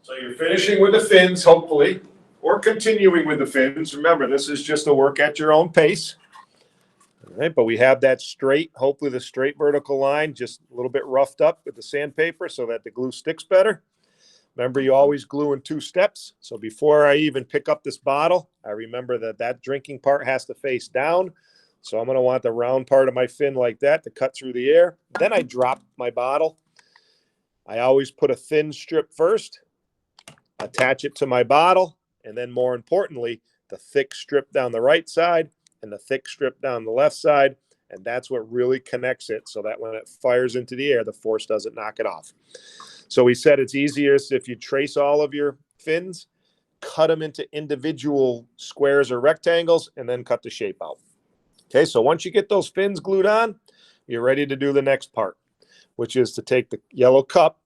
So you're finishing with the fins, hopefully, or continuing with the fins. Remember, this is just a work at your own pace. All right, but we have that straight, hopefully the straight vertical line, just a little bit roughed up with the sandpaper so that the glue sticks better. Remember, you always glue in 2 steps. So before I even pick up this bottle, I remember that that drinking part has to face down. So I'm going to want the round part of my fin like that to cut through the air. Then I drop my bottle. I always put a thin strip first, attach it to my bottle, and then more importantly, the thick strip down the right side and the thick strip down the left side. And that's what really connects it so that when it fires into the air, the force doesn't knock it off. So we said it's easiest if you trace all of your fins, cut them into individual squares or rectangles, and then cut the shape out. Okay, so once you get those fins glued on, you're ready to do the next part, which is to take the yellow cup.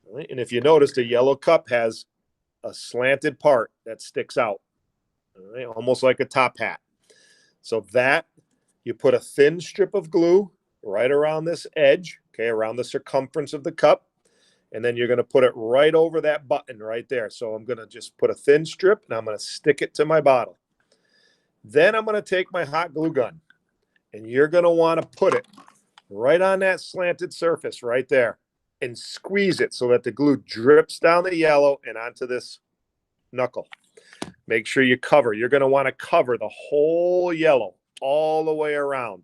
Right? And if you notice, the yellow cup has a slanted part that sticks out, right? Almost like a top hat. So that you put a thin strip of glue right around this edge, okay, around the circumference of the cup. And then you're going to put it right over that button right there. So I'm going to just put a thin strip and I'm going to stick it to my bottle. Then I'm going to take my hot glue gun and you're going to want to put it right on that slanted surface right there and squeeze it so that the glue drips down the yellow and onto this knuckle. Make sure you cover. You're going to want to cover the whole yellow all the way around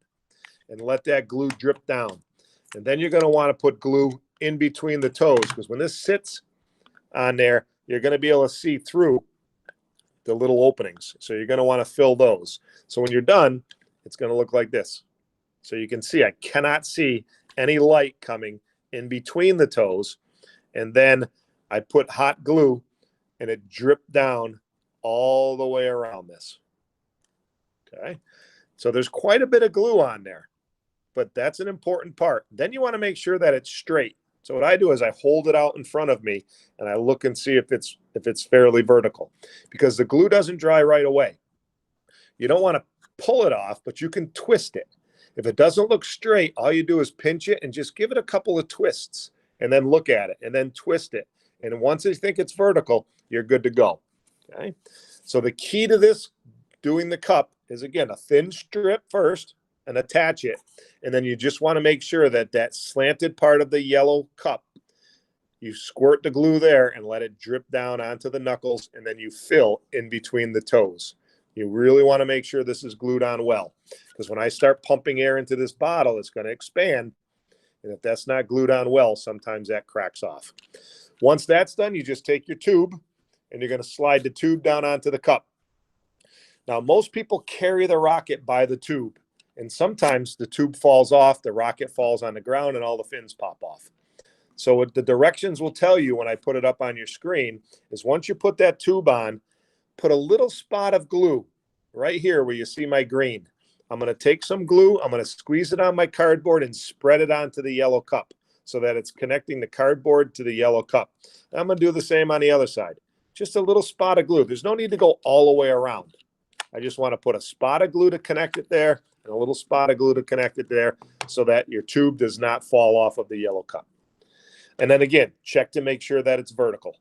and let that glue drip down. And then you're going to want to put glue in between the toes because when this sits on there, you're going to be able to see through the little openings. So you're going to want to fill those. So when you're done, it's going to look like this. So you can see I cannot see any light coming in between the toes. And then I put hot glue and it dripped down all the way around this. Okay. So there's quite a bit of glue on there, but that's an important part. Then you want to make sure that it's straight. So what I do is I hold it out in front of me and I look and see if it's fairly vertical because the glue doesn't dry right away. You don't want to pull it off, but you can twist it. If it doesn't look straight, all you do is pinch it and just give it a couple of twists and then look at it and then twist it. And once you think it's vertical, you're good to go. Okay. So the key to this doing the cup is, again, a thin strip first and attach it. And then you just want to make sure that that slanted part of the yellow cup, you squirt the glue there and let it drip down onto the knuckles. And then you fill in between the toes. You really want to make sure this is glued on well. Because when I start pumping air into this bottle, it's going to expand. And if that's not glued on well, sometimes that cracks off. Once that's done, you just take your tube and you're going to slide the tube down onto the cup. Now, most people carry the rocket by the tube. And sometimes the tube falls off, the rocket falls on the ground, and all the fins pop off. So what the directions will tell you when I put it up on your screen is once you put that tube on, put a little spot of glue right here where you see my green. I'm going to take some glue, I'm going to squeeze it on my cardboard and spread it onto the yellow cup so that it's connecting the cardboard to the yellow cup. And I'm going to do the same on the other side. Just a little spot of glue. There's no need to go all the way around. I just want to put a spot of glue to connect it there and a little spot of glue to connect it there so that your tube does not fall off of the yellow cup. And then again, check to make sure that it's vertical.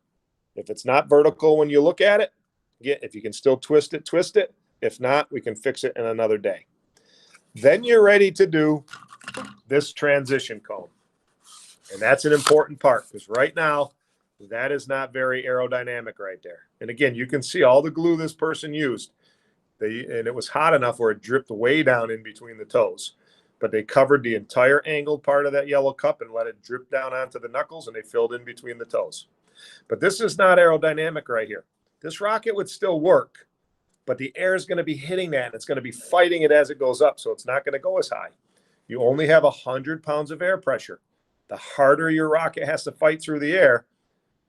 If it's not vertical when you look at it, again, if you can still twist it, twist it. If not, we can fix it in another day. Then you're ready to do this transition cone. And that's an important part because right now, that is not very aerodynamic right there. And again, you can see all the glue this person used. And it was hot enough where it dripped way down in between the toes. But they covered the entire angled part of that yellow cup and let it drip down onto the knuckles, and they filled in between the toes. But this is not aerodynamic right here. This rocket would still work, but the air is going to be hitting that, and it's going to be fighting it as it goes up, so it's not going to go as high. You only have 100 pounds of air pressure. The harder your rocket has to fight through the air,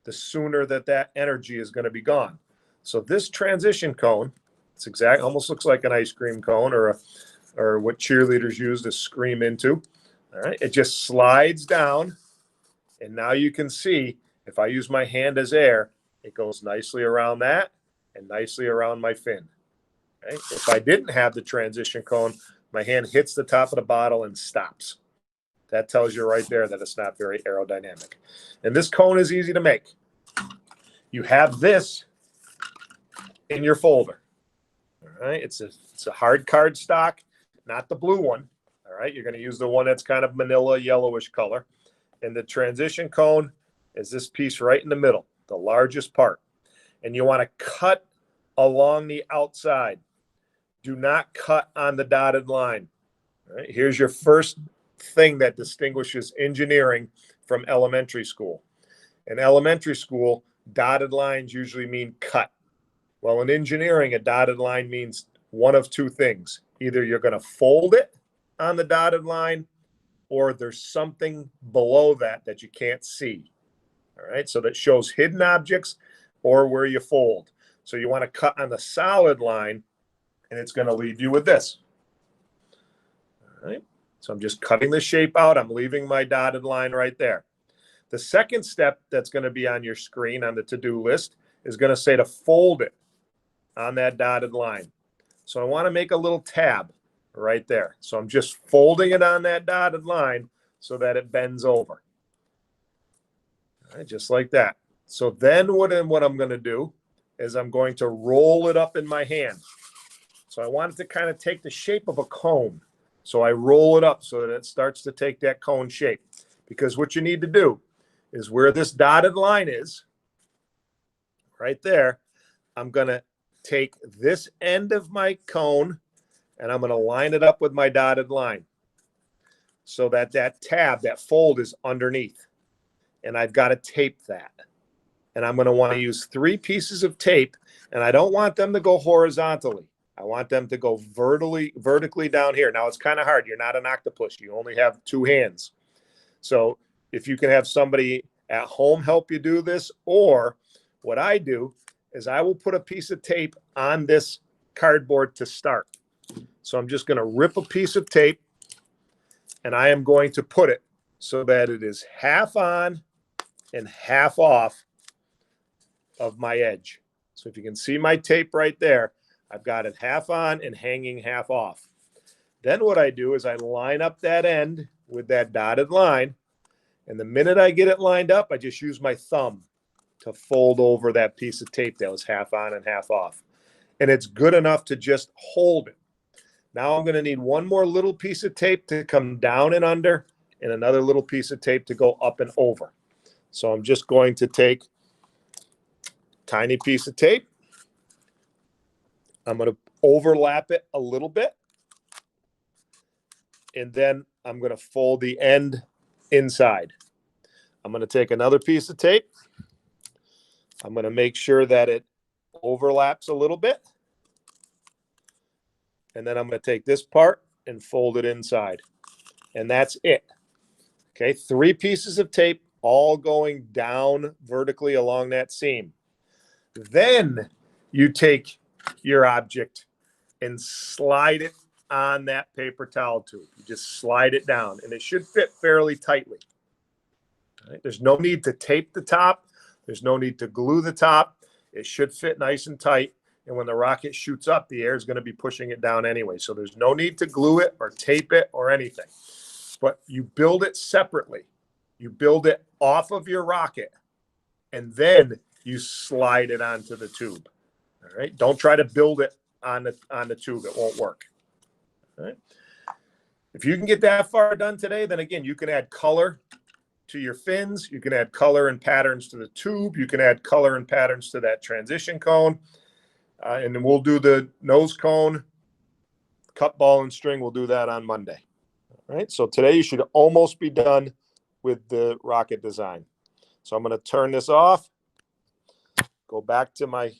the sooner that energy is going to be gone. So this transition cone, it's almost looks like an ice cream cone or what cheerleaders use to scream into. All right, it just slides down, and now you can see if I use my hand as air, it goes nicely around that and nicely around my fin. Okay? If I didn't have the transition cone, my hand hits the top of the bottle and stops. That tells you right there that it's not very aerodynamic. And this cone is easy to make. you have this in your folder. All right, it's a hard card stock, not the blue one. All right, you're going to use the one that's kind of manila yellowish color. And the transition cone is this piece right in the middle, the largest part. And you want to cut along the outside. Do not cut on the dotted line. All right, here's your first thing that distinguishes engineering from elementary school. In elementary school, dotted lines usually mean cut. Well, in engineering, a dotted line means one of two things. Either you're going to fold it on the dotted line, or there's something below that that you can't see. All right, so that shows hidden objects or where you fold. So you want to cut on the solid line, and it's going to leave you with this. All right, so I'm just cutting the shape out. I'm leaving my dotted line right there. The second step that's going to be on your screen on the to-do list is going to say to fold it on that dotted line. So I want to make a little tab right there. So I'm just folding it on that dotted line so that it bends over. All right, just like that. So then what I'm going to do is I'm going to roll it up in my hand. So I want it to kind of take the shape of a cone. So I roll it up so that it starts to take that cone shape. Because what you need to do is where this dotted line is, right there, I'm going to take this end of my cone and I'm going to line it up with my dotted line so that that tab, that fold is underneath. And I've got to tape that. And I'm going to want to use 3 pieces of tape, and I don't want them to go horizontally. I want them to go vertically down here. Now, it's kind of hard. You're not an octopus. You only have 2 hands. So if you can have somebody at home help you do this, or what I do is I will put a piece of tape on this cardboard to start. So I'm just going to rip a piece of tape, and I am going to put it so that it is half on and half off of my edge. So if you can see my tape right there, I've got it half on and hanging half off. Then what I do is I line up that end with that dotted line. And the minute I get it lined up, I just use my thumb to fold over that piece of tape that was half on and half off. And it's good enough to just hold it. Now I'm going to need one more little piece of tape to come down and under, and another little piece of tape to go up and over. So I'm just going to take a tiny piece of tape. I'm going to overlap it a little bit. And then I'm going to fold the end inside. I'm going to take another piece of tape. I'm going to make sure that it overlaps a little bit. And then I'm going to take this part and fold it inside. And that's it. Okay, 3 pieces of tape all going down vertically along that seam. Then you take your object and slide it on that paper towel tube. You just slide it down, and it should fit fairly tightly. All right, there's no need to tape the top. There's no need to glue the top. It should fit nice and tight. And when the rocket shoots up, the air is going to be pushing it down anyway. So there's no need to glue it or tape it or anything. But you build it separately. You build it off of your rocket, and then you slide it onto the tube. All right. Don't try to build it on the tube. It won't work. All right. If you can get that far done today, then again, you can add color to your fins. You can add color and patterns to the tube. You can add color and patterns to that transition cone. And then we'll do the nose cone, cut ball and string. We'll do that on Monday. All right. So today you should almost be done with the rocket design. So I'm going to turn this off, go back to my